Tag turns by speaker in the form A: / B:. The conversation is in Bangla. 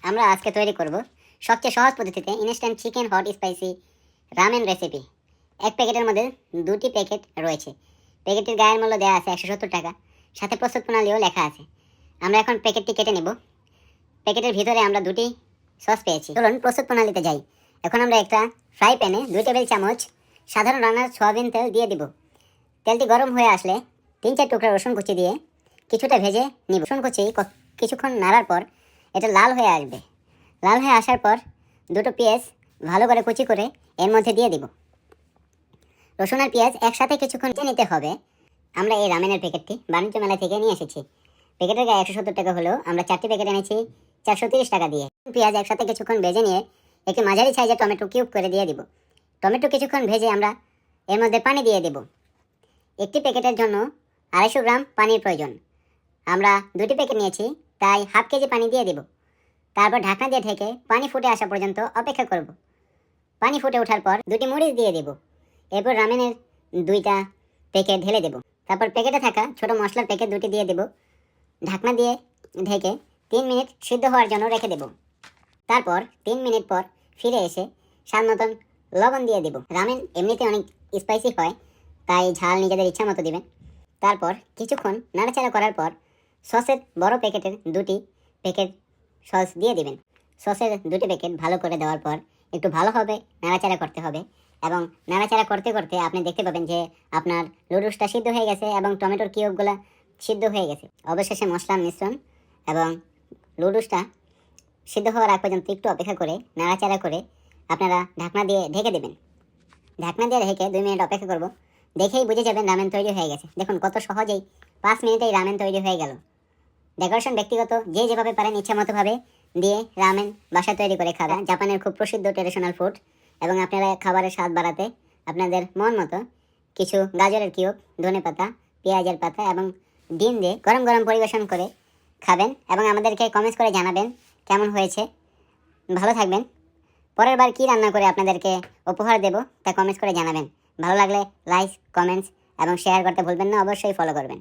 A: আমরা আজকে তৈরি করব সবচেয়ে সহজ পদ্ধতিতে instant chicken hot spicy ramen recipe. এক প্যাকেটের মধ্যে 2টি প্যাকেট রয়েছে। প্যাকেটের গায়ের মূল্য দেওয়া আছে 170 টাকা, সাথে প্রস্তুত প্রণালীও লেখা আছে। আমরা এখন প্যাকেটটি কেটে নেব। প্যাকেটের ভিতরে আমরা 2টি সস পেয়েছি। চলুন প্রস্তুত প্রণালীতে যাই। এখন আমরা একটা ফ্রাই প্যানে 2 টেবিল চামচ সাধারণ রান্নার সয়াবিন তেল দিয়ে দিব। তেলটি গরম হয়ে আসলে 3-4 টুকরা রসুন কুচি দিয়ে কিছুটা ভেজে নিব। রসুন কুচি কিছুক্ষণ নাড়ার পর এটা লাল হয়ে আসবে। লাল হয়ে আসার পর 2টো পেঁয়াজ ভালো করে কুচি করে এর মধ্যে দিয়ে দিব। রসুন আর পেঁয়াজ একসাথে কিছুক্ষণ ভেজে নিতে হবে। আমরা এই রামেনের প্যাকেটটি বাণিজ্য মেলা থেকে নিয়ে এসেছি। প্যাকেটের গায়ে 170 টাকা হলেও আমরা 4টি প্যাকেট এনেছি 430 টাকা দিয়ে। পেঁয়াজ একসাথে কিছুক্ষণ ভেজে নিয়ে একটি মাঝারি সাইজের টমেটো কিউব করে দিয়ে দিব। টমেটো কিছুক্ষণ ভেজে আমরা এর মধ্যে পানি দিয়ে দেব। একটি প্যাকেটের জন্য 250 গ্রাম পানির প্রয়োজন। আমরা 2টি প্যাকেট নিয়েছি, তাই হাফ কেজি পানি দিয়ে দেব। তারপর ঢাকনা দিয়ে ঢেকে পানি ফুটে আসা পর্যন্ত অপেক্ষা করব। পানি ফুটে ওঠার পর 2টি মরিচ দিয়ে দেব। এরপর রামেনের 2টা প্যাকেট ঢেলে দেব। তারপর প্যাকেটে থাকা ছোট মশলার প্যাকেট 2টি দিয়ে দেব। ঢাকনা দিয়ে ঢেকে 3 মিনিট সিদ্ধ হওয়ার জন্য রেখে দেব। তারপর 3 মিনিট পর ফিরে এসে স্বাদ মতন লবণ দিয়ে দেব। রামেন এমনিতে অনেক স্পাইসি হয়, তাই ঝাল নিজেদের ইচ্ছা মতো দিবেন। তারপর কিছুক্ষণ নাড়াচাড়া করার পর সসের বড় প্যাকেটের 2টি প্যাকেট সস দিয়ে দিবেন। সসের 2টি প্যাকেট ভালো করে দেওয়ার পর একটু ভালোভাবে নাড়াচাড়া করতে হবে, এবং নাড়াচাড়া করতে করতে আপনি দেখতে পাবেন যে আপনার নুডলসটা সিদ্ধ হয়ে গেছে এবং টমেটোর কিউবগুলো সিদ্ধ হয়ে গেছে। অবশেষে মশলার মিশ্রণ এবং নুডলসটা সিদ্ধ হওয়ার আগ পর্যন্ত একটু অপেক্ষা করে নাড়াচাড়া করে আপনারা ঢাকনা দিয়ে ঢেকে দেবেন। ঢাকনা দিয়ে ঢেকে 2 মিনিট অপেক্ষা করব। দেখেই বুঝে যাবেন রামেন তৈরি হয়ে গেছে। দেখুন কত সহজেই 5 মিনিটেই রামেন তৈরি হয়ে গেল। ডেকোরেশন ব্যক্তিগত যে যেভাবে পারেন ইচ্ছা মতোভাবে দিয়ে রামেন বাসায় তৈরি করে খাবেন। জাপানের খুব প্রসিদ্ধ ট্রেডিশনাল ফুড, এবং আপনারা খাবারের স্বাদ বাড়াতে আপনাদের মন মতো কিছু গাজরের কিউব, ধনেপাতা, পেঁয়াজের পাতা এবং ডিম দিয়ে গরম গরম পরিবেশন করে খাবেন, এবং আমাদেরকে কমেন্টস করে জানাবেন কেমন হয়েছে। ভালো থাকবেন। পরের বার কী রান্না করে আপনাদেরকে উপহার দেব তা কমেন্টস করে জানাবেন। ভালো লাগলে লাইক, কমেন্টস এবং শেয়ার করতে ভুলবেন না। অবশ্যই ফলো করবেন।